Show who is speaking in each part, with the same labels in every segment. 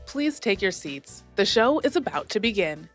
Speaker 1: Please take your seats. The show is about to begin.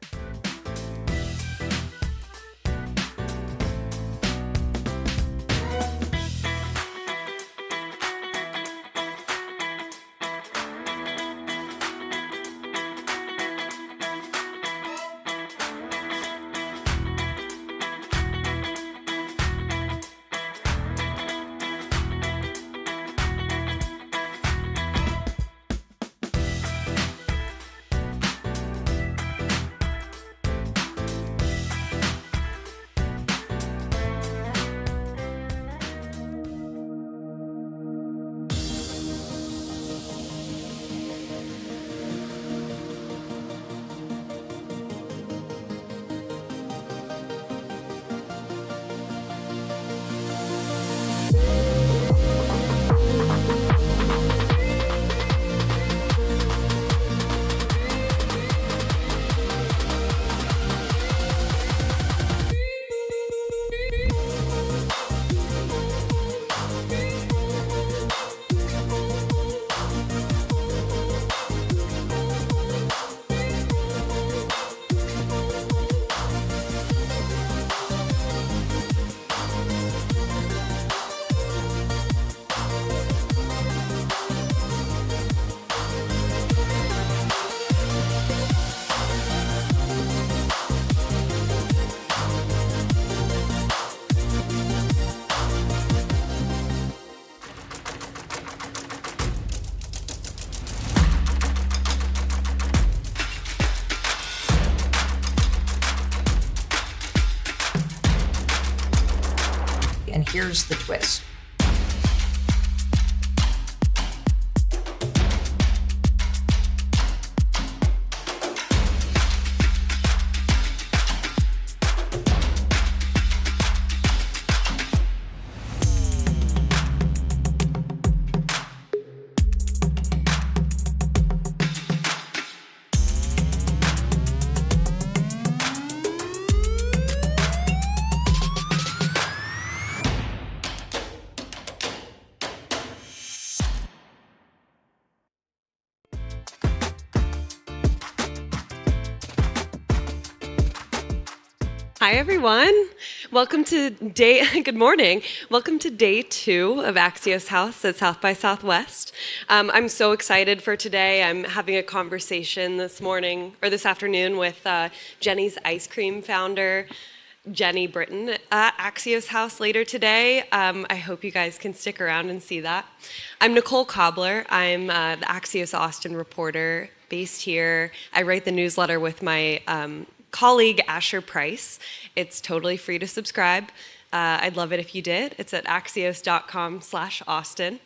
Speaker 2: And here's the twist.
Speaker 3: Hi, everyone. Good morning. Welcome to day 2 of Axios House at South by Southwest. I'm so excited for today. I'm having a conversation this afternoon with Jenny's Ice Cream founder, Jenny Britton, at Axios House later today. I hope you guys can stick around and see that. I'm Nicole Cobbler. I'm the Axios Austin reporter based here. I write the newsletter with my colleague Asher Price. It's totally free to subscribe. I'd love it if you did. It's at axios.com/Austin.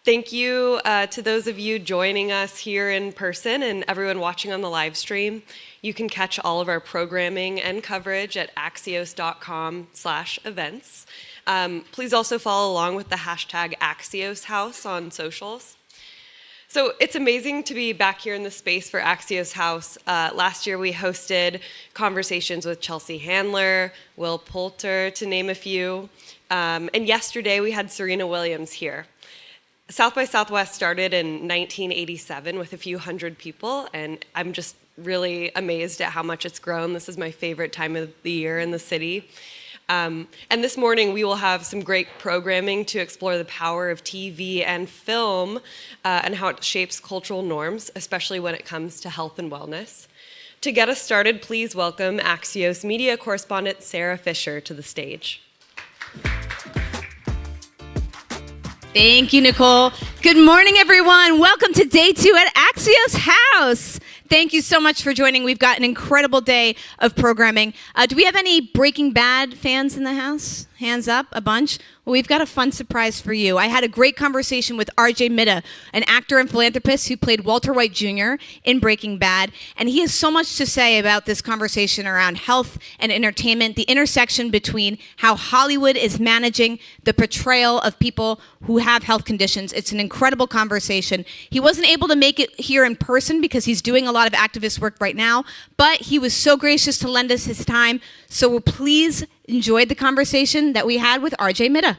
Speaker 3: Thank you to those of you joining us here in person and everyone watching on the live stream. You can catch all of our programming and coverage at axios.com/events. Please also follow along with the hashtag Axios House on socials. So it's amazing to be back here in the space for Axios House. Last year we hosted conversations with Chelsea Handler, Will Poulter, to name a few. And yesterday we had Serena Williams here. South by Southwest started in 1987 with a few hundred people, and I'm just really amazed at how much it's grown. This is my favorite time of the year in the city. And this morning we will have some great programming to explore the power of TV and film and how it shapes cultural norms, especially when it comes to health and wellness. To get us started, please welcome Axios media correspondent Sarah Fisher to the stage.
Speaker 4: Thank you, Nicole. Good morning, everyone. Welcome to day 2 at Axios House. Thank you so much for joining. We've got an incredible day of programming. Do we have any Breaking Bad fans in the house? Hands up, a bunch. Well, we've got a fun surprise for you. I had a great conversation with RJ Midda, an actor and philanthropist who played Walter White Jr. in Breaking Bad, and he has so much to say about this conversation around health and entertainment, the intersection between how Hollywood is managing the portrayal of people who have health conditions. It's an incredible conversation. He wasn't able to make it here in person because he's doing a lot of activist work right now, but he was so gracious to lend us his time. So please enjoy the conversation that we had with RJ Midda.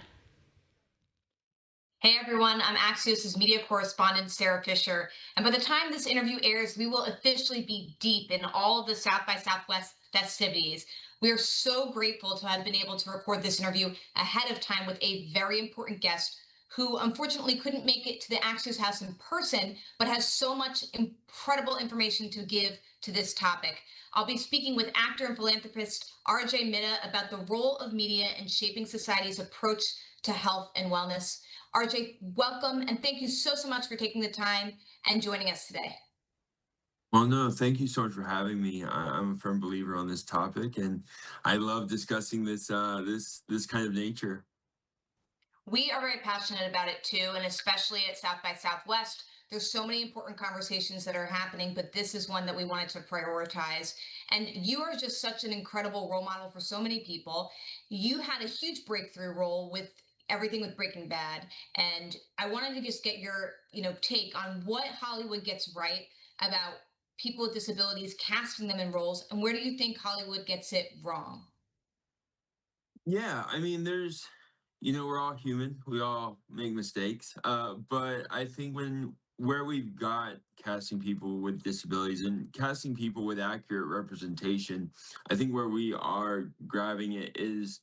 Speaker 4: Hey everyone, I'm Axios' media correspondent, Sarah Fisher. And by the time this interview airs, we will officially be deep in all of the South by Southwest festivities. We are so grateful to have been able to record this interview ahead of time with a very important guest who unfortunately couldn't make it to the Axios House in person, but has so much incredible information to give to this topic. I'll be speaking with actor and philanthropist RJ Mitta about the role of media in shaping society's approach to health and wellness. RJ, welcome and thank you so much for taking the time and joining us today.
Speaker 2: Well, no, thank you so much for having me. I'm a firm believer on this topic, and I love discussing this kind of nature.
Speaker 4: We are very passionate about it too, and especially at South by Southwest. There's so many important conversations that are happening, but this is one that we wanted to prioritize. And you are just such an incredible role model for so many people. You had a huge breakthrough role with everything with Breaking Bad, and I wanted to just get your, take on what Hollywood gets right about people with disabilities, casting them in roles, and where do you think Hollywood gets it wrong?
Speaker 2: Yeah, I mean, we're all human. We all make mistakes. But I think where we've got casting people with disabilities and casting people with accurate representation, I think where we are grabbing it is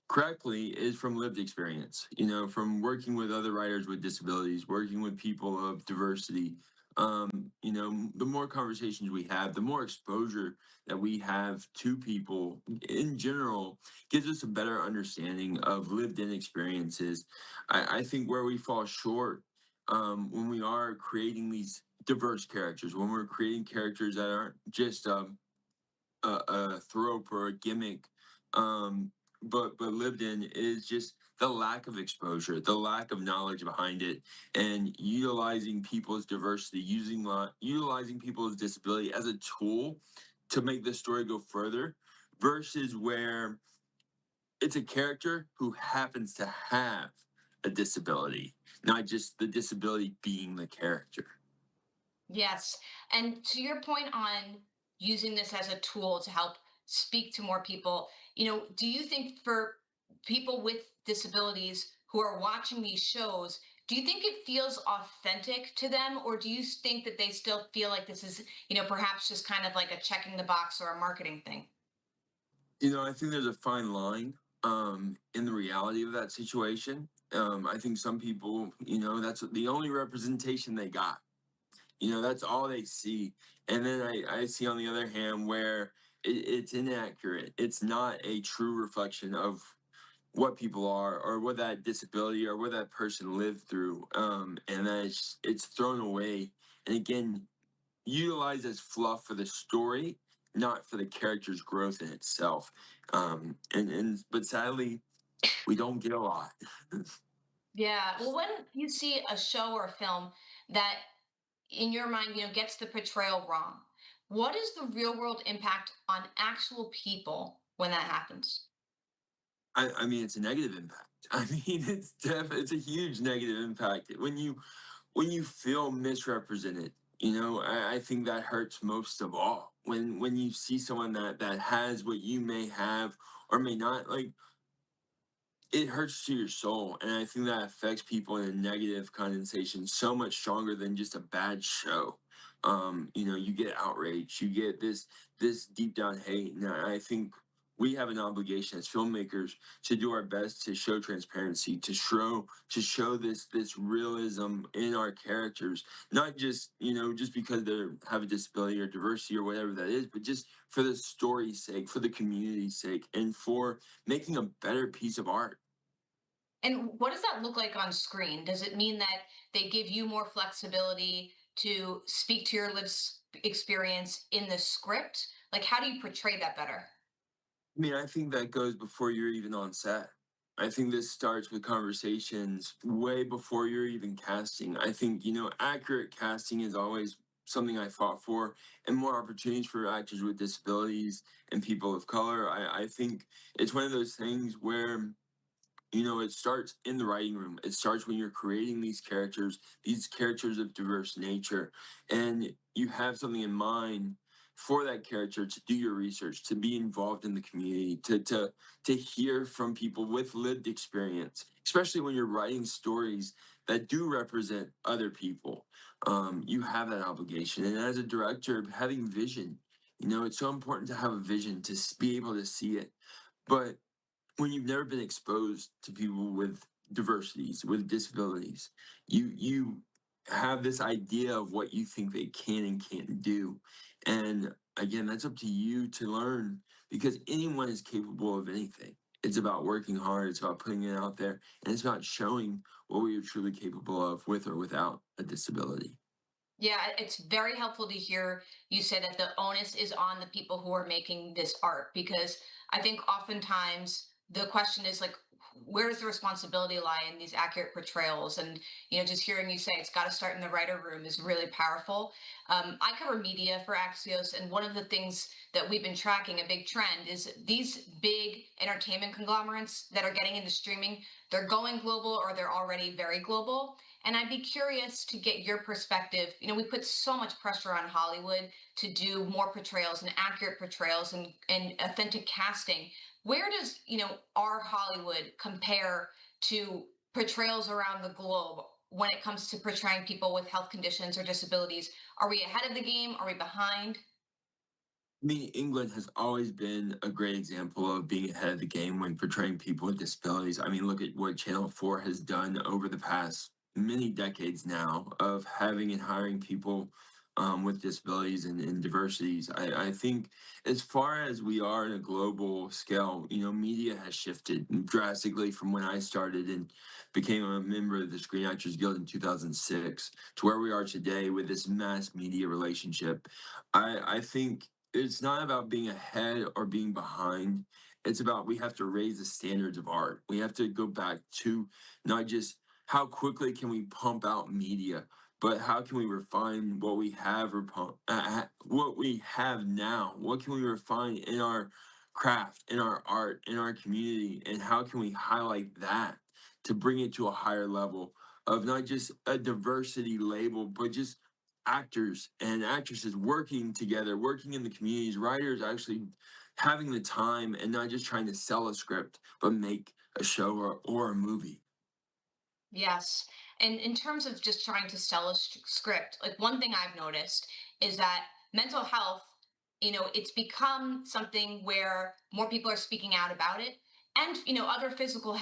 Speaker 2: correctly is from lived experience, from working with other writers with disabilities, working with people of diversity. The more conversations we have, the more exposure that we have to people in general gives us a better understanding of lived in experiences. I think where we fall short when we are creating these diverse characters, when we're creating characters that aren't just a trope or a gimmick, but lived in is just the lack of exposure, the lack of knowledge behind it, and utilizing people's diversity, utilizing people's disability as a tool to make the story go further, versus where it's a character who happens to have a disability, not just the disability being the character.
Speaker 4: Yes. And to your point on using this as a tool to help speak to more people, do you think for people with disabilities who are watching these shows, do you think it feels authentic to them, or do you think that they still feel like this is, perhaps just kind of like a checking the box or a marketing thing?
Speaker 2: I think there's a fine line in the reality of that situation. I think some people, that's the only representation they got. That's all they see. And then I see on the other hand where it's inaccurate. It's not a true reflection of what people are or what that disability or what that person lived through. And then it's thrown away. And again, utilized as fluff for the story, not for the character's growth in itself. But sadly, we don't get a lot.
Speaker 4: Yeah. Well, when you see a show or a film that in your mind, gets the portrayal wrong, what is the real world impact on actual people when that happens?
Speaker 2: I mean, it's a negative impact. I mean, it's a huge negative impact when you feel misrepresented. I think that hurts most of all when you see someone that has what you may have or may not. Like, it hurts to your soul, and I think that affects people in a negative connotation so much stronger than just a bad show. You get outrage, you get this deep down hate, and I think we have an obligation as filmmakers to do our best to show transparency, to show this realism in our characters, not just because they have a disability or diversity or whatever that is, but just for the story's sake, for the community's sake, and for making a better piece of art.
Speaker 4: And what does that look like on screen? Does it mean that they give you more flexibility to speak to your experience in the script? Like, how do you portray that better?
Speaker 2: I mean, I think that goes before you're even on set. I think this starts with conversations way before you're even casting. I think, accurate casting is always something I fought for, and more opportunities for actors with disabilities and people of color. I think it's one of those things where it starts in the writing room. It starts when you're creating these characters of diverse nature, and you have something in mind for that character to do your research, to be involved in the community, to hear from people with lived experience, especially when you're writing stories that do represent other people. You have that obligation, and as a director, having vision. It's so important to have a vision to be able to see it. But when you've never been exposed to people with diversities, with disabilities, you have this idea of what you think they can and can't do. And again, that's up to you to learn, because anyone is capable of anything. It's about working hard, it's about putting it out there, and it's about showing what we are truly capable of with or without a disability.
Speaker 5: Yeah, it's very helpful to hear you say that the onus is on the people who are making this art, because I think oftentimes the question is like, where does the responsibility lie in these accurate portrayals? And just hearing you say it's got to start in the writer room is really powerful. I cover media for Axios, and one of the things that we've been tracking, a big trend, is these big entertainment conglomerates that are getting into streaming. They're going global, or they're already very global. And I'd be curious to get your perspective. We put so much pressure on Hollywood to do more portrayals and accurate portrayals and authentic casting. Where does, our Hollywood compare to portrayals around the globe when it comes to portraying people with health conditions or disabilities? Are we ahead of the game? Are we behind?
Speaker 2: I mean, England has always been a great example of being ahead of the game when portraying people with disabilities. I mean, look at what Channel 4 has done over the past many decades now of having and hiring people with disabilities and diversities. I think as far as we are in a global scale, media has shifted drastically from when I started and became a member of the Screen Actors Guild in 2006 to where we are today with this mass media relationship. I think it's not about being ahead or being behind. It's about we have to raise the standards of art. We have to go back to not just how quickly can we pump out media, but how can we refine what we have or what we have now? What can we refine in our craft, in our art, in our community, and how can we highlight that to bring it to a higher level of not just a diversity label, but just actors and actresses working together, working in the communities, writers actually having the time and not just trying to sell a script, but make a show or a movie.
Speaker 5: Yes. And in terms of just trying to sell a script, like one thing I've noticed is that mental health, it's become something where more people are speaking out about it, and, other physical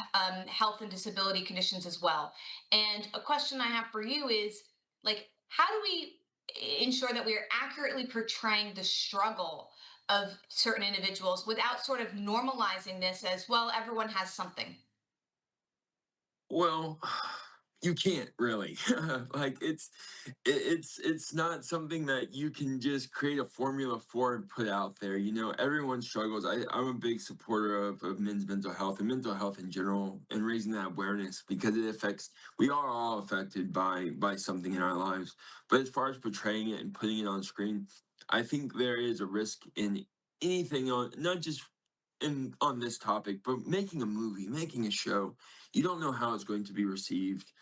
Speaker 5: health and disability conditions as well. And a question I have for you is like, how do we ensure that we are accurately portraying the struggle of certain individuals without sort of normalizing this as, well, everyone has something?
Speaker 2: Well, you can't really. Like it's not something that you can just create a formula for and put out there. Everyone struggles. I'm a big supporter of men's mental health and mental health in general and raising that awareness because it affects we are all affected by something in our lives. But as far as portraying it and putting it on screen, I think there is a risk in anything on not just on this topic, but making a movie, making a show, you don't know how it's going to be received,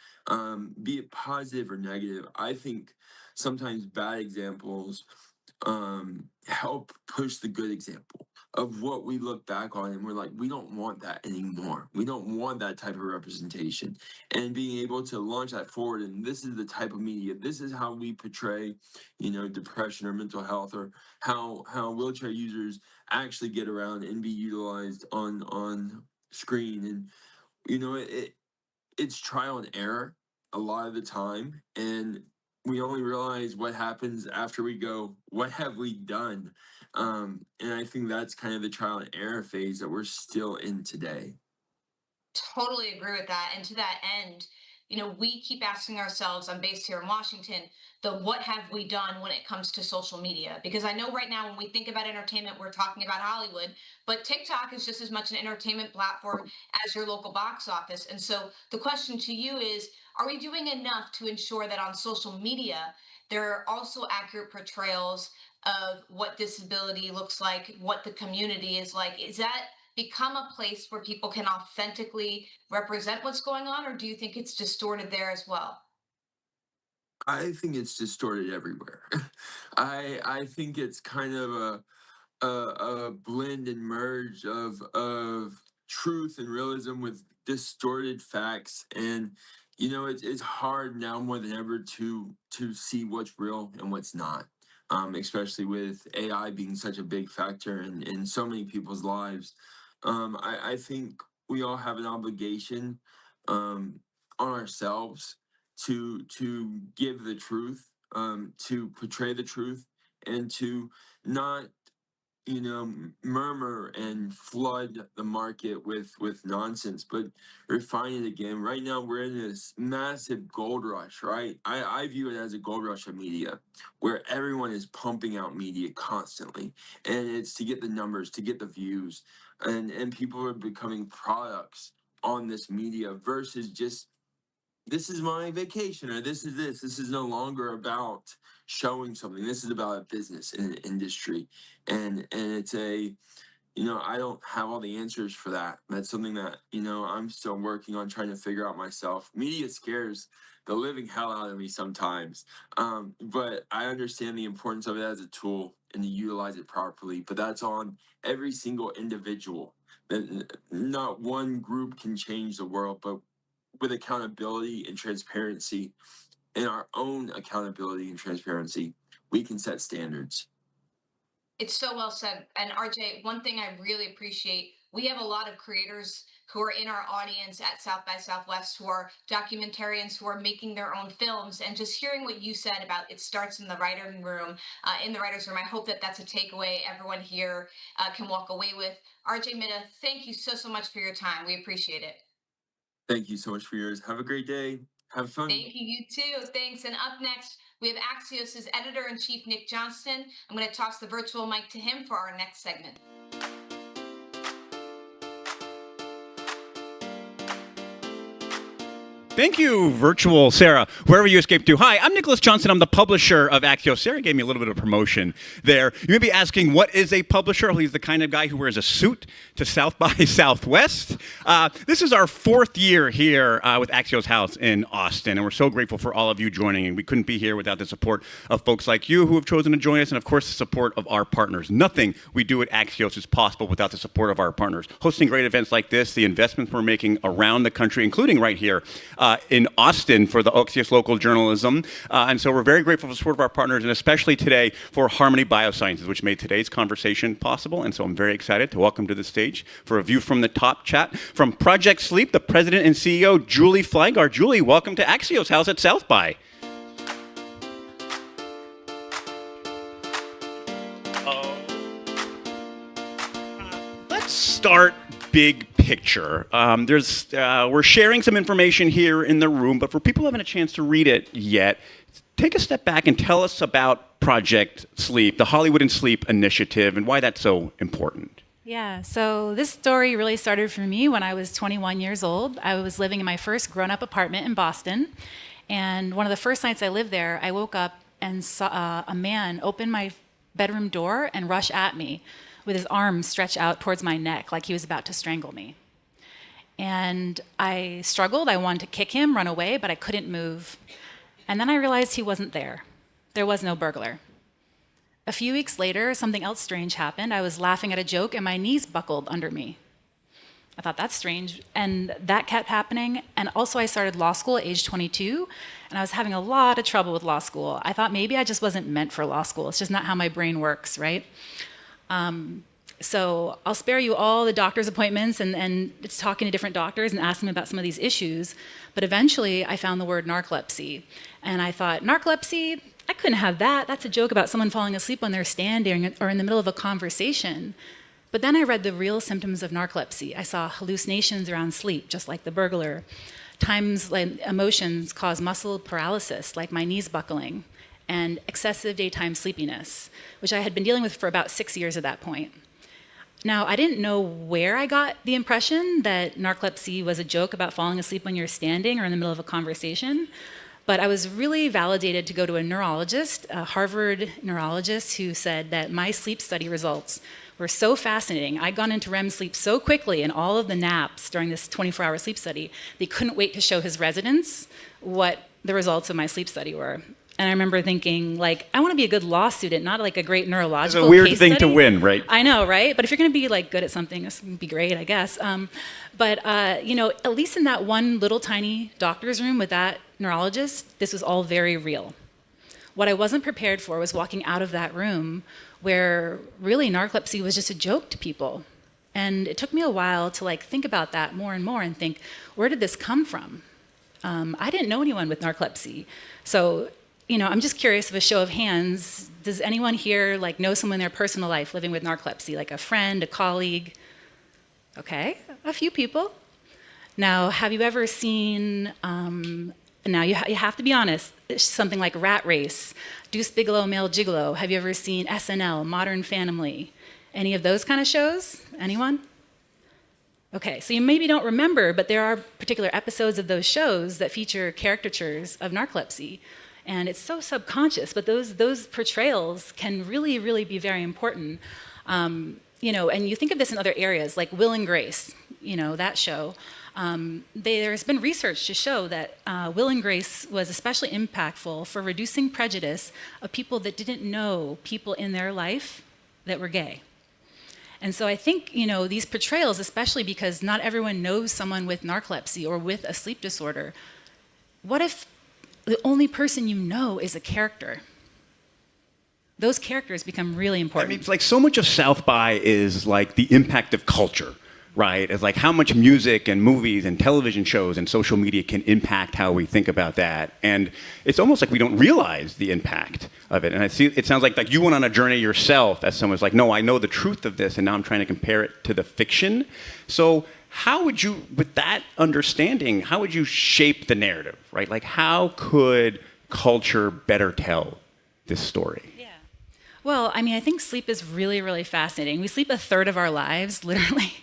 Speaker 2: be it positive or negative. I think sometimes bad examples help push the good example of what we look back on and we're like, we don't want that anymore. We don't want that type of representation. And being able to launch that forward, and this is the type of media, this is how we portray, depression or mental health, or how wheelchair users actually get around and be utilized on screen. And it's trial and error a lot of the time, and we only realize what happens after we go, what have we done? And I think that's kind of the trial and error phase that we're still in today.
Speaker 5: Totally agree with that. And to that end, we keep asking ourselves, I'm based here in Washington, the what have we done when it comes to social media? Because I know right now when we think about entertainment, we're talking about Hollywood, but TikTok is just as much an entertainment platform as your local box office. And so the question to you is, are we doing enough to ensure that on social media, there are also accurate portrayals of what disability looks like, what the community is like? Is that become a place where people can authentically represent what's going on, or do you think it's distorted there as well?
Speaker 2: I think it's distorted everywhere. I think it's kind of a blend and merge of truth and realism with distorted facts. And it's hard now more than ever to see what's real and what's not. Especially with AI being such a big factor in so many people's lives. I think we all have an obligation on ourselves to give the truth, to portray the truth, and to not murmur and flood the market with nonsense, but refine it again. Right now, we're in this massive gold rush, right? I view it as a gold rush of media, where everyone is pumping out media constantly, and it's to get the numbers, to get the views, and people are becoming products on this media versus just this is my vacation or this is no longer about showing something. This is about a business and an industry, and it's a I don't have all the answers for that. That's something that I'm still working on trying to figure out myself. Media scares the living hell out of me sometimes, but I understand the importance of it as a tool and to utilize it properly. But that's on every single individual. That not one group can change the world, but with accountability and transparency, and our own accountability and transparency, we can set standards.
Speaker 5: It's so well said. And RJ, one thing I really appreciate, we have a lot of creators who are in our audience at South by Southwest who are documentarians who are making their own films. And just hearing what you said about it starts in the writing room, in the writer's room, I hope that that's a takeaway everyone here can walk away with. RJ Mitta, thank you so much for your time. We appreciate it.
Speaker 2: Thank you so much for yours. Have a great day. Have fun.
Speaker 5: Thank you, you too. Thanks. And up next, we have Axios' editor-in-chief, Nick Johnston. I'm going to toss the virtual mic to him for our next segment.
Speaker 6: Thank you, virtual Sarah, wherever you escaped to. Hi, I'm Nicholas Johnson. I'm the publisher of Axios. Sarah gave me a little bit of promotion there. You may be asking, what is a publisher? Well, he's the kind of guy who wears a suit to South by Southwest. This is our fourth year here with Axios House in Austin, and we're so grateful for all of you joining. And we couldn't be here without the support of folks like you who have chosen to join us, and of course, the support of our partners. Nothing we do at Axios is possible without the support of our partners. Hosting great events like this, the investments we're making around the country, including right here in Austin for the Axios local journalism. And so we're very grateful for the support of our partners, and especially today for Harmony Biosciences, which made today's conversation possible. And so I'm very excited to welcome to the stage for a view from the top chat from Project Sleep, the president and CEO, Julie Flygaard. Julie, welcome to Axios House at South by. Let's start big picture. We're sharing some information here in the room, but for people who haven't a chance to read it yet, take a step back and tell us about Project Sleep, the Hollywood and Sleep initiative, and why that's so important.
Speaker 7: Yeah, so this story really started for me when I was 21 years old. I was living in my first grown-up apartment in Boston, and one of the first nights I lived there, I woke up and saw a man open my bedroom door and rush at me with his arms stretched out towards my neck like he was about to strangle me. And I struggled. I wanted to kick him, run away, but I couldn't move. And then I realized he wasn't there. There was no burglar. A few weeks later, something else strange happened. I was laughing at a joke and my knees buckled under me. I thought, that's strange. And that kept happening. And also I started law school at age 22, and I was having a lot of trouble with law school. I thought maybe I just wasn't meant for law school. It's just not how my brain works, right? So I'll spare you all the doctor's appointments and it's talking to different doctors and asking them about some of these issues. But eventually I found the word narcolepsy. And I thought, narcolepsy? I couldn't have that. That's a joke about someone falling asleep when they're standing or in the middle of a conversation. But then I read the real symptoms of narcolepsy. I saw hallucinations around sleep, just like the burglar. Times like emotions cause muscle paralysis, like my knees buckling, and excessive daytime sleepiness, which I had been dealing with for about 6 years at that point. Now, I didn't know where I got the impression that narcolepsy was a joke about falling asleep when you're standing or in the middle of a conversation, but I was really validated to go to a neurologist, a Harvard neurologist, who said that my sleep study results were so fascinating. I'd gone into REM sleep so quickly in all of the naps during this 24-hour sleep study, they couldn't wait to show his residents what the results of my sleep study were. And I remember thinking, like, I want to be a good law student, not like a great neurological
Speaker 6: It's a weird
Speaker 7: case
Speaker 6: thing
Speaker 7: study.
Speaker 6: to win, right?
Speaker 7: I know, right? But if you're going to be like good at something, this would be great, I guess. But you know, at least in that one little tiny doctor's room with that neurologist, this was all very real. What I wasn't prepared for was walking out of that room where really narcolepsy was just a joke to people. And it took me a while to like think about that more and more and think, where did this come from? I didn't know anyone with narcolepsy. So, you know, I'm just curious of a show of hands, does anyone here like know someone in their personal life living with narcolepsy, like a friend, a colleague? Okay, a few people. Now, have you ever seen, now you have to be honest, something like Rat Race, Deuce Bigalow, Male Gigolo? Have you ever seen SNL, Modern Family? Any of those kind of shows? Anyone? Okay, so you maybe don't remember, but there are particular episodes of those shows that feature caricatures of narcolepsy. And it's so subconscious, but those portrayals can really, really be very important. You know, and you think of this in other areas, like Will and Grace, you know, that show. There's been research to show that Will and Grace was especially impactful for reducing prejudice of people that didn't know people in their life that were gay. And so I think, you know, these portrayals, especially because not everyone knows someone with narcolepsy or with a sleep disorder, what if the only person you know is a character? Those characters become really important.
Speaker 6: I mean, it's like so much of South by is like the impact of culture, right? It's like how much music and movies and television shows and social media can impact how we think about that. And it's almost like we don't realize the impact of it. And I see, it sounds like you went on a journey yourself as someone's like, no, I know the truth of this, and now I'm trying to compare it to the fiction. So how would you, with that understanding, how would you shape the narrative, right? Like how could culture better tell this story?
Speaker 7: Well, I mean, I think sleep is really, really fascinating. We sleep a third of our lives, literally.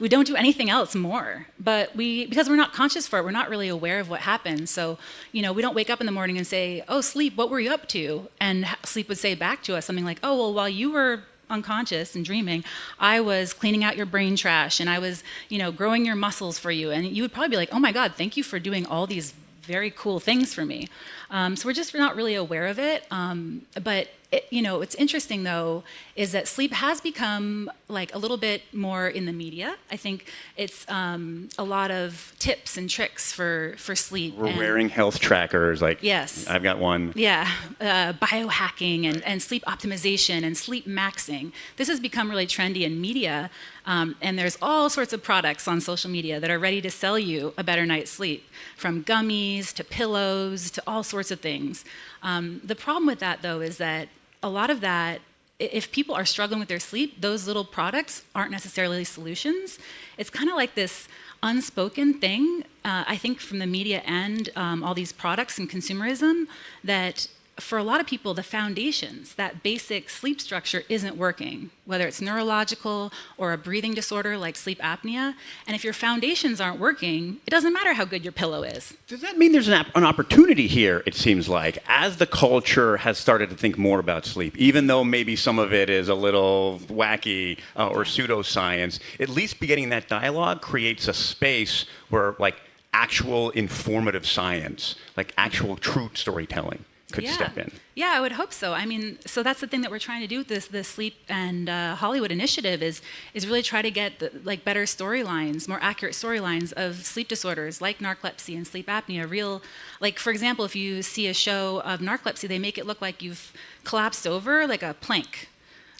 Speaker 7: We don't do anything else more. But because we're not conscious for it, we're not really aware of what happens. So, you know, we don't wake up in the morning and say, oh, sleep, what were you up to? And sleep would say back to us something like, oh, well, while you were unconscious and dreaming, I was cleaning out your brain trash and I was, you know, growing your muscles for you. And you would probably be like, oh my God, thank you for doing all these very cool things for me. So we're not really aware of it. But you know, what's interesting though is that sleep has become like a little bit more in the media. I think it's a lot of tips and tricks for sleep.
Speaker 6: We're wearing health trackers, like
Speaker 7: yes,
Speaker 6: I've got one.
Speaker 7: Yeah, biohacking and sleep optimization and sleep maxing. This has become really trendy in media, and there's all sorts of products on social media that are ready to sell you a better night's sleep, from gummies to pillows to all sorts of things. The problem with that though is that a lot of that, if people are struggling with their sleep, those little products aren't necessarily solutions. It's kind of like this unspoken thing, I think from the media and all these products and consumerism, that for a lot of people, the foundations, that basic sleep structure isn't working, whether it's neurological or a breathing disorder like sleep apnea. And if your foundations aren't working, it doesn't matter how good your pillow is.
Speaker 6: Does that mean there's an opportunity here, it seems like, as the culture has started to think more about sleep, even though maybe some of it is a little wacky or pseudoscience, at least beginning that dialogue creates a space where like actual informative science, like actual truth storytelling could step in.
Speaker 7: Yeah, I would hope so. I mean, so that's the thing that we're trying to do with this Sleep and Hollywood initiative is really try to get like better storylines, more accurate storylines of sleep disorders like narcolepsy and sleep apnea. Real, like for example, if you see a show of narcolepsy, they make it look like you've collapsed over like a plank.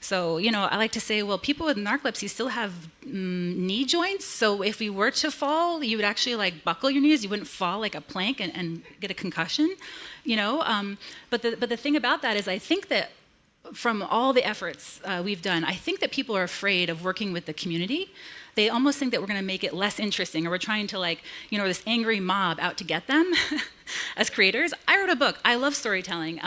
Speaker 7: So, you know, I like to say, well, people with narcolepsy still have knee joints. So if you were to fall, you would actually like buckle your knees. You wouldn't fall like a plank and get a concussion, you know. But the thing about that is I think that from all the efforts we've done, I think that people are afraid of working with the community. They almost think that we're going to make it less interesting, or we're trying to like, you know, this angry mob out to get them as creators. I wrote a book. I love storytelling.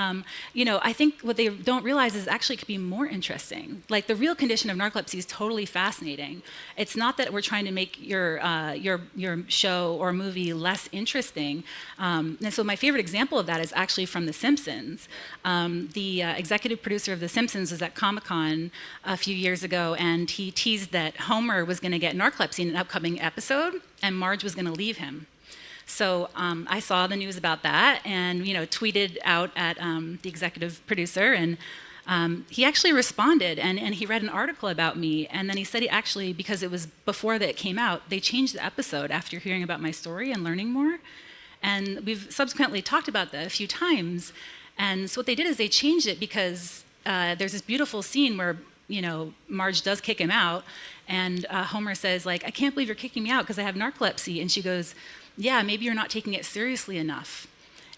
Speaker 7: You know, I think what they don't realize is actually it could be more interesting. Like the real condition of narcolepsy is totally fascinating. It's not that we're trying to make your show or movie less interesting. And so my favorite example of that is actually from The Simpsons. The executive producer of The Simpsons was at Comic-Con a few years ago, and he teased that Homer was going to get narcolepsy in an upcoming episode, and Marge was going to leave him. So I saw the news about that and, tweeted out at the executive producer, and he actually responded, and he read an article about me, and then he said because it was before that it came out, they changed the episode after hearing about my story and learning more. And we've subsequently talked about that a few times. And so what they did is they changed it because there's this beautiful scene where, Marge does kick him out, and Homer says, I can't believe you're kicking me out because I have narcolepsy. And she goes, yeah, maybe you're not taking it seriously enough.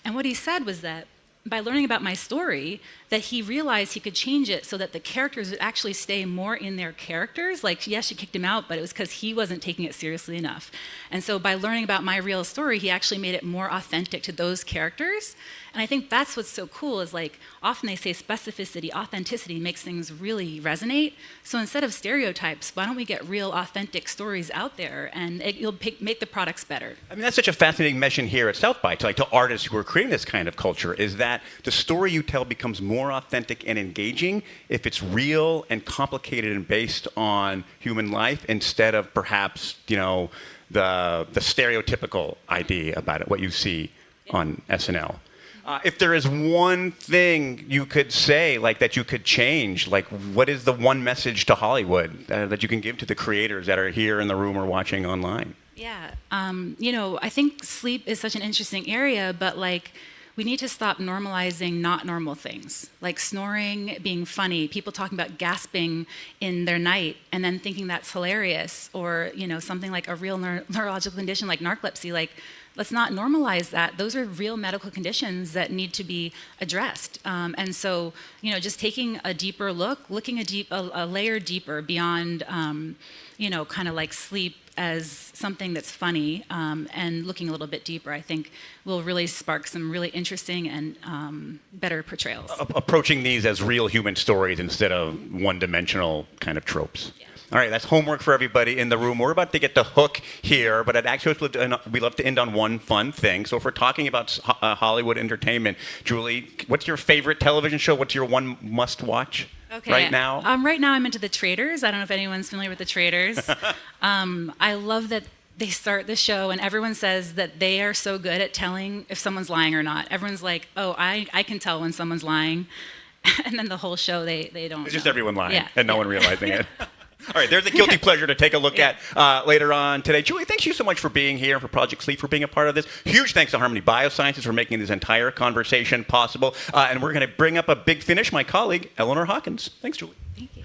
Speaker 7: And what he said was that by learning about my story, that he realized he could change it so that the characters would actually stay more in their characters. Yes, she kicked him out, but it was because he wasn't taking it seriously enough. And so by learning about my real story, he actually made it more authentic to those characters. And I think that's what's so cool is often they say specificity, authenticity makes things really resonate. So instead of stereotypes, why don't we get real authentic stories out there, and you'll make the products better.
Speaker 6: I mean, that's such a fascinating mission here at South by to artists who are creating this kind of culture, is that the story you tell becomes more authentic and engaging if it's real and complicated and based on human life instead of perhaps, the stereotypical idea about it, what you see on SNL. If there is one thing you could say, that you could change, what is the one message to Hollywood that you can give to the creators that are here in the room or watching online?
Speaker 7: Yeah, I think sleep is such an interesting area, but we need to stop normalizing not normal things, like snoring being funny, people talking about gasping in their night and then thinking that's hilarious, or something like a real neurological condition like narcolepsy. Let's not normalize that. Those are real medical conditions that need to be addressed. And so, just taking a deeper look, looking a layer deeper beyond, kind of like sleep as something that's funny, and looking a little bit deeper, I think will really spark some really interesting and better portrayals.
Speaker 6: Approaching these as real human stories instead of one-dimensional kind of tropes. Yeah. All right, that's homework for everybody in the room. We're about to get the hook here, but at Axios, we love to end on one fun thing. So if we're talking about Hollywood entertainment, Julie, what's your favorite television show? What's your one must-watch right now?
Speaker 7: Right now I'm into The Traitors. I don't know if anyone's familiar with The Traitors. I love that they start the show and everyone says that they are so good at telling if someone's lying or not. Everyone's like, oh, I can tell when someone's lying. And then the whole show, they don't
Speaker 6: It's just
Speaker 7: know.
Speaker 6: everyone lying
Speaker 7: and
Speaker 6: no one realizing it. All right, there's a guilty pleasure to take a look at later on today. Julie, thanks you so much for being here, for Project Sleep, for being a part of this. Huge thanks to Harmony Biosciences for making this entire conversation possible. And we're going to bring up a big finish, my colleague, Eleanor Hawkins. Thanks, Julie.
Speaker 7: Thank you.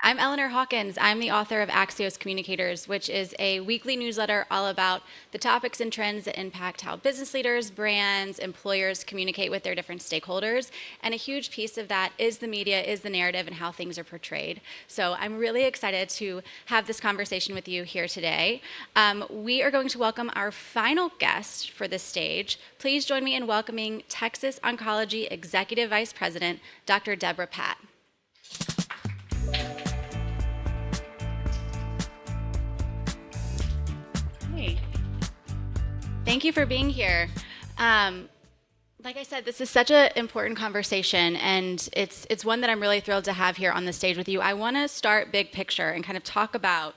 Speaker 8: I'm Eleanor Hawkins. I'm the author of Axios Communicators, which is a weekly newsletter all about the topics and trends that impact how business leaders, brands, employers communicate with their different stakeholders. And a huge piece of that is the media, is the narrative, and how things are portrayed. So I'm really excited to have this conversation with you here today. We are going to welcome our final guest for this stage. Please join me in welcoming Texas Oncology Executive Vice President, Dr. Deborah Patt. Thank you for being here. Like I said, this is such an important conversation, and it's one that I'm really thrilled to have here on the stage with you. I want to start big picture and kind of talk about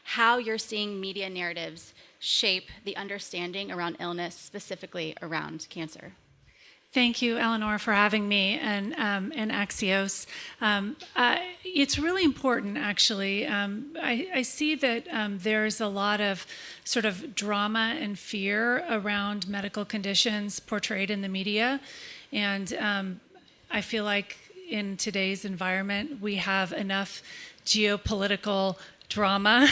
Speaker 8: how you're seeing media narratives shape the understanding around illness, specifically around cancer.
Speaker 9: Thank you, Eleanor, for having me and Axios. It's really important, actually. I see that there's a lot of sort of drama and fear around medical conditions portrayed in the media. And I feel like in today's environment, we have enough geopolitical drama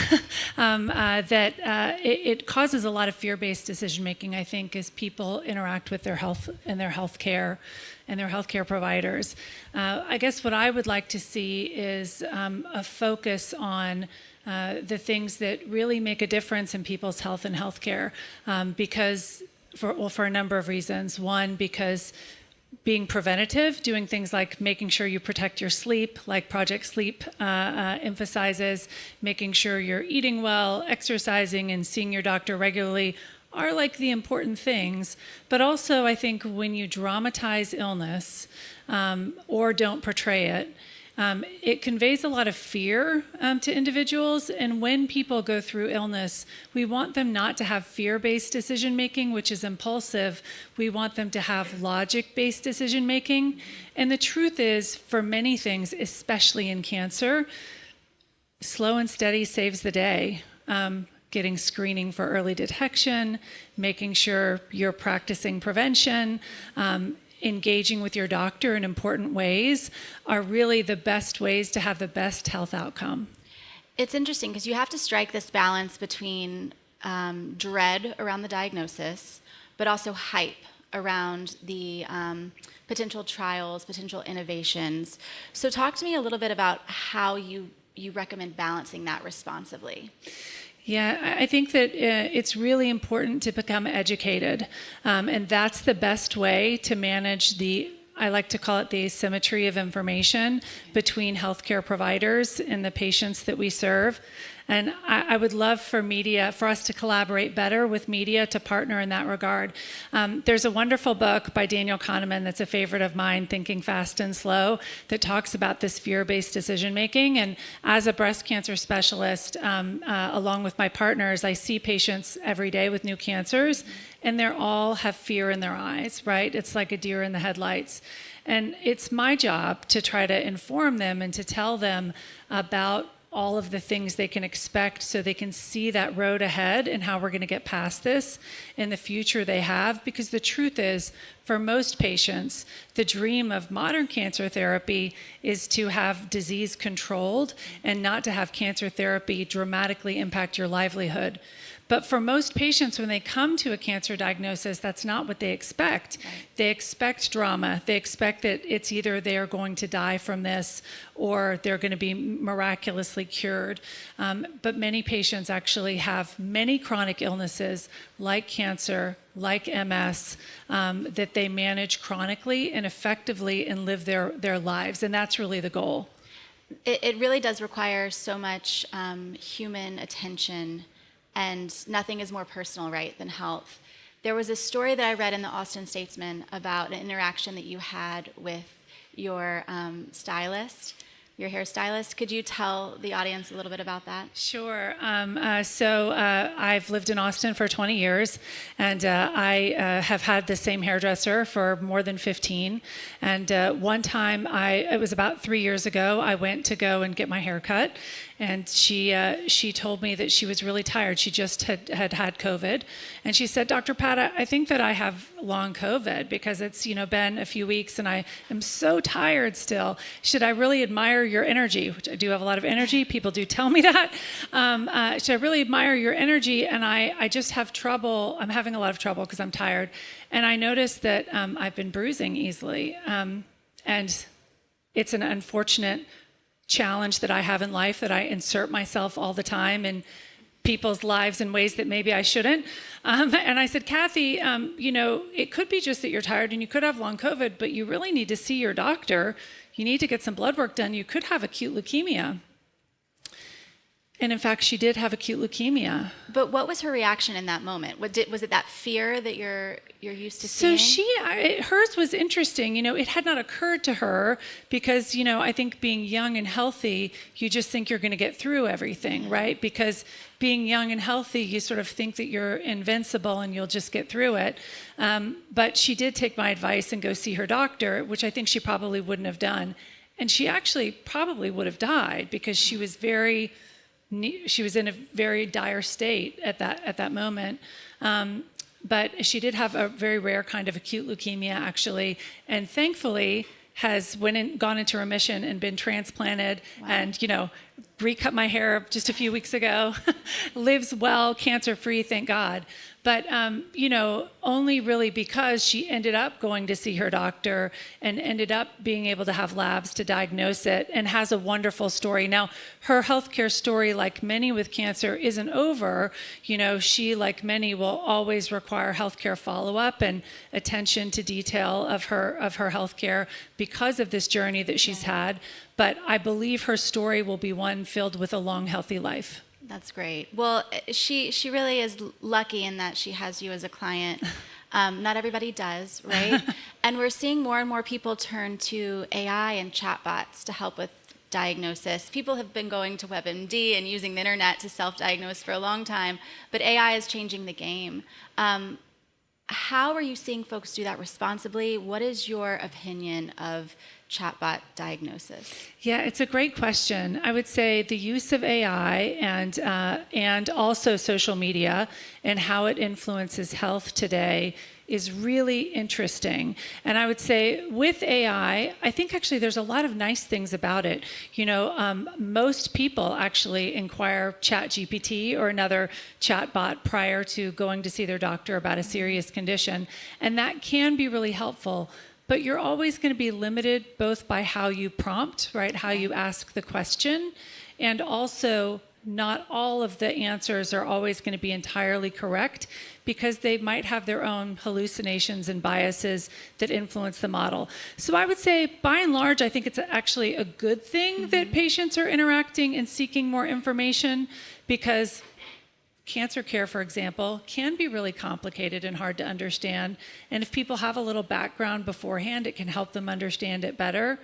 Speaker 9: that it causes a lot of fear-based decision-making, I think, as people interact with their health and their healthcare and their healthcare providers. I guess what I would like to see is a focus on the things that really make a difference in people's health and healthcare, because for a number of reasons. One, because being preventative, doing things like making sure you protect your sleep, like Project Sleep emphasizes, making sure you're eating well, exercising, and seeing your doctor regularly are like the important things. But also, I think when you dramatize illness or don't portray it, it conveys a lot of fear to individuals. And when people go through illness, we want them not to have fear-based decision-making, which is impulsive. We want them to have logic-based decision-making. And the truth is, for many things, especially in cancer, slow and steady saves the day. Getting screening for early detection, making sure you're practicing prevention, engaging with your doctor in important ways are really the best ways to have the best health outcome.
Speaker 8: It's interesting because you have to strike this balance between dread around the diagnosis, but also hype around the potential trials, potential innovations. So talk to me a little bit about how you recommend balancing that responsibly.
Speaker 9: Yeah, I think that it's really important to become educated. And that's the best way to manage I like to call it the asymmetry of information between healthcare providers and the patients that we serve. And I would love for us to collaborate better with media to partner in that regard. There's a wonderful book by Daniel Kahneman that's a favorite of mine, Thinking Fast and Slow, that talks about this fear-based decision-making. And as a breast cancer specialist, along with my partners, I see patients every day with new cancers, and they all have fear in their eyes, right? It's like a deer in the headlights. And it's my job to try to inform them and to tell them about all of the things they can expect so they can see that road ahead and how we're going to get past this in the future they have. Because the truth is, for most patients, the dream of modern cancer therapy is to have disease controlled and not to have cancer therapy dramatically impact your livelihood. But for most patients, when they come to a cancer diagnosis, that's not what they expect. Right. They expect drama. They expect that it's either they're going to die from this or they're going to be miraculously cured. But many patients actually have many chronic illnesses like cancer, like MS, that they manage chronically and effectively and live their lives. And that's really the goal.
Speaker 8: It really does require so much human attention. And nothing is more personal, right, than health. There was a story that I read in the Austin Statesman about an interaction that you had with your stylist, your hairstylist. Could you tell the audience a little bit about that?
Speaker 9: Sure. So I've lived in Austin for 20 years, and I have had the same hairdresser for more than 15. And one time, it was about 3 years ago, I went to go and get my hair cut. And she told me that she was really tired. She just had COVID. And she said, Dr. Pat, I think that I have long COVID because it's been a few weeks and I am so tired still. Should I really admire your energy? Which I do have a lot of energy. People do tell me that. Should I really admire your energy? And I just have trouble. I'm having a lot of trouble because I'm tired. And I noticed that I've been bruising easily. And it's an unfortunate challenge that I have in life, that I insert myself all the time in people's lives in ways that maybe I shouldn't. And I said, Kathy, it could be just that you're tired and you could have long COVID, but you really need to see your doctor. You need to get some blood work done. You could have acute leukemia. And in fact, she did have acute leukemia.
Speaker 8: But what was her reaction in that moment? Was it that fear that you're used to seeing?
Speaker 9: So hers was interesting. It had not occurred to her because, I think being young and healthy, you just think you're going to get through everything, right? Because being young and healthy, you sort of think that you're invincible and you'll just get through it. But she did take my advice and go see her doctor, which I think she probably wouldn't have done. And she actually probably would have died because she was in a very dire state at that moment. But she did have a very rare kind of acute leukemia, actually, and thankfully has gone into remission and been transplanted. Wow. And recut my hair just a few weeks ago. Lives well, cancer-free, thank God. but only really because she ended up going to see her doctor and ended up being able to have labs to diagnose it, and has a wonderful story. Now, her healthcare story, like many with cancer, isn't over. She, like many, will always require healthcare follow-up and attention to detail of her healthcare because of this journey that she's had. But I believe her story will be one filled with a long, healthy life.
Speaker 8: That's great. Well, she really is lucky in that she has you as a client. Not everybody does, right? And we're seeing more and more people turn to AI and chatbots to help with diagnosis. People have been going to WebMD and using the internet to self-diagnose for a long time, but AI is changing the game. How are you seeing folks do that responsibly? What is your opinion of chatbot diagnosis?
Speaker 9: Yeah, it's a great question. I would say the use of AI and also social media and how it influences health today is really interesting. And I would say with AI, I think actually there's a lot of nice things about it. Most people actually inquire ChatGPT or another chatbot prior to going to see their doctor about a serious condition. And that can be really helpful. But you're always going to be limited both by how you prompt, right? How you ask the question, and also not all of the answers are always going to be entirely correct because they might have their own hallucinations and biases that influence the model. So I would say, by and large, I think it's actually a good thing that patients are interacting and seeking more information, because cancer care, for example, can be really complicated and hard to understand. And if people have a little background beforehand, it can help them understand it better.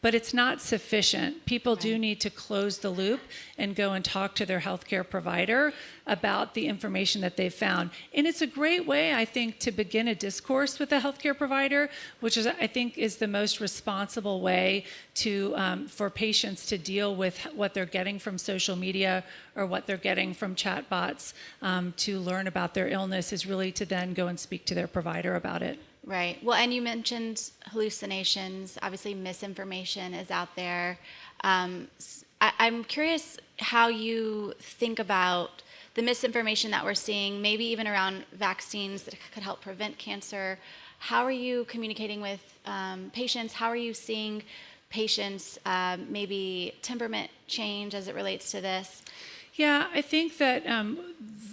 Speaker 9: But it's not sufficient. People do need to close the loop and go and talk to their healthcare provider about the information that they've found. And it's a great way, I think, to begin a discourse with a healthcare provider, which is, I think, is the most responsible way to for patients to deal with what they're getting from social media or what they're getting from chatbots to learn about their illness, is really to then go and speak to their provider about it.
Speaker 8: Right. Well, and you mentioned hallucinations. Obviously, misinformation is out there. I'm curious how you think about the misinformation that we're seeing, maybe even around vaccines that could help prevent cancer. How are you communicating with patients? How are you seeing patients' maybe temperament change as it relates to this?
Speaker 9: Yeah, I think that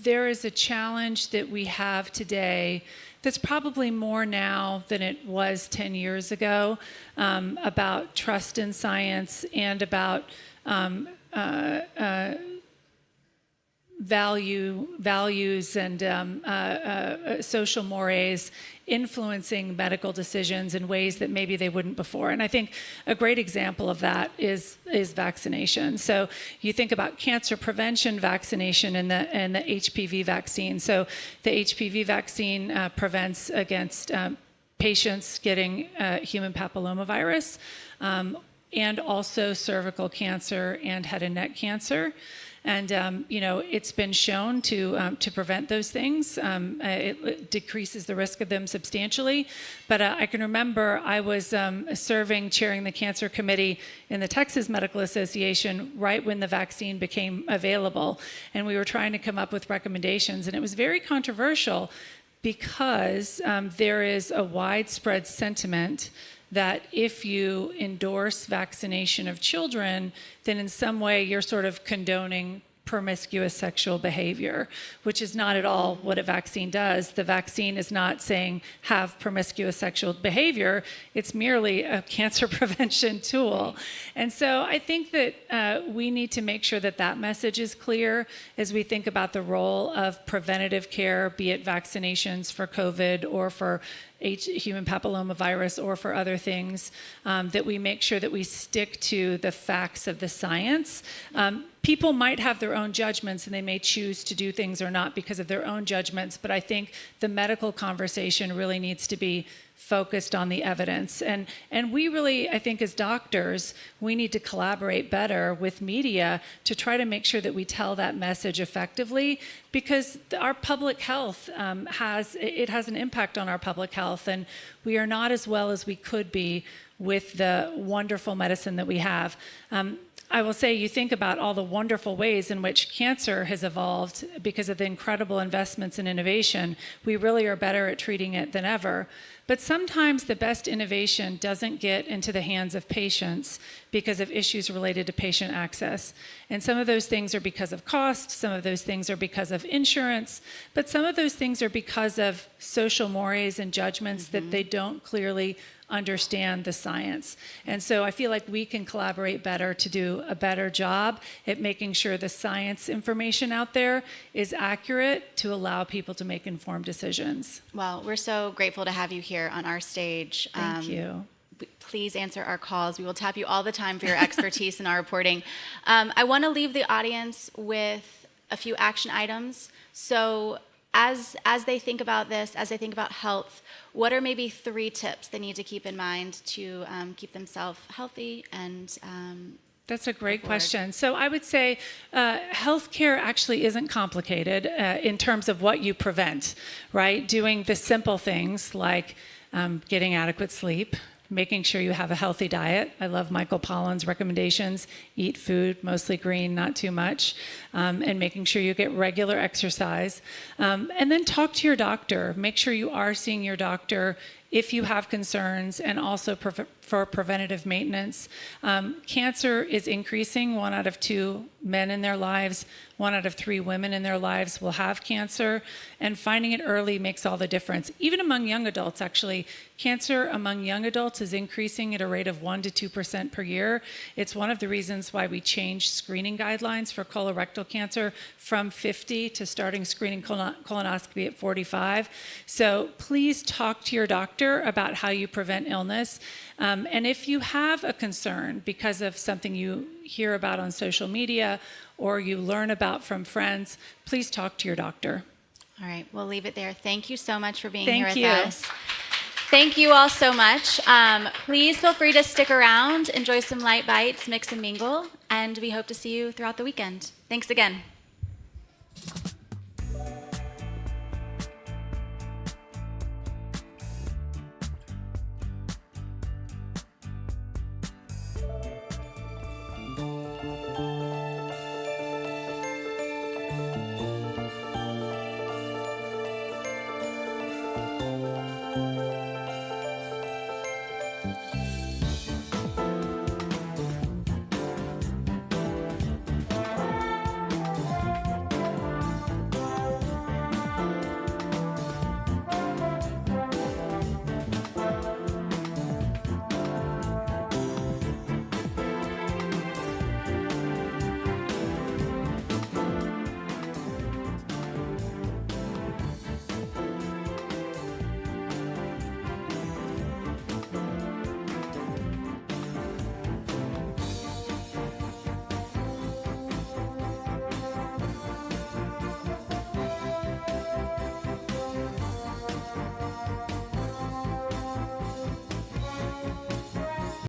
Speaker 9: there is a challenge that we have today that's probably more now than it was 10 years ago, about trust in science and about values and social mores influencing medical decisions in ways that maybe they wouldn't before. And I think a great example of that is vaccination. So you think about cancer prevention vaccination and the HPV vaccine. So the HPV vaccine prevents against patients getting human papillomavirus, and also cervical cancer and head and neck cancer. And it's been shown to prevent those things. It decreases the risk of them substantially. But I can remember I was chairing the cancer committee in the Texas Medical Association right when the vaccine became available, and we were trying to come up with recommendations, and it was very controversial because there is a widespread sentiment that if you endorse vaccination of children, then in some way you're sort of condoning promiscuous sexual behavior, which is not at all what a vaccine does. The vaccine is not saying have promiscuous sexual behavior. It's merely a cancer prevention tool. And so I think that we need to make sure that that message is clear as we think about the role of preventative care, be it vaccinations for COVID or for human papillomavirus or for other things, that we make sure that we stick to the facts of the science. People might have their own judgments and they may choose to do things or not because of their own judgments, but I think the medical conversation really needs to be focused on the evidence. And we really, I think as doctors, we need to collaborate better with media to try to make sure that we tell that message effectively, because our public health has an impact on our public health, and we are not as well as we could be with the wonderful medicine that we have. I will say, you think about all the wonderful ways in which cancer has evolved because of the incredible investments in innovation. We really are better at treating it than ever. But sometimes the best innovation doesn't get into the hands of patients because of issues related to patient access. And some of those things are because of cost, some of those things are because of insurance, but some of those things are because of social mores and judgments that they don't clearly understand the science. And so I feel like we can collaborate better to do a better job at making sure the science information out there is accurate to allow people to make informed decisions.
Speaker 8: Well, we're so grateful to have you here on our stage.
Speaker 9: Thank you.
Speaker 8: Please answer our calls. We will tap you all the time for your expertise in our reporting. I want to leave the audience with a few action items. So as they think about this, as they think about health, what are maybe 3 tips they need to keep in mind to keep themselves healthy and
Speaker 9: That's a great question. So I would say healthcare actually isn't complicated in terms of what you prevent, right? Doing the simple things like getting adequate sleep, making sure you have a healthy diet. I love Michael Pollan's recommendations: eat food, mostly green, not too much, and making sure you get regular exercise. And then talk to your doctor. Make sure you are seeing your doctor if you have concerns, and also for preventative maintenance. Cancer is increasing. 1 out of 2 men in their lives, 1 out of 3 women in their lives will have cancer, and finding it early makes all the difference. Even among young adults, actually, cancer among young adults is increasing at a rate of 1% to 2% per year. It's one of the reasons why we changed screening guidelines for colorectal cancer from 50 to starting screening colonoscopy at 45. So please talk to your doctor about how you prevent illness. And if you have a concern because of something you hear about on social media or you learn about from friends, please talk to your doctor.
Speaker 8: All right, we'll leave it there. Thank you so much for being
Speaker 9: Thank
Speaker 8: here
Speaker 9: you.
Speaker 8: with us. Thank you all so much. Please feel free to stick around, enjoy some light bites, mix and mingle, and we hope to see you throughout the weekend. Thanks again.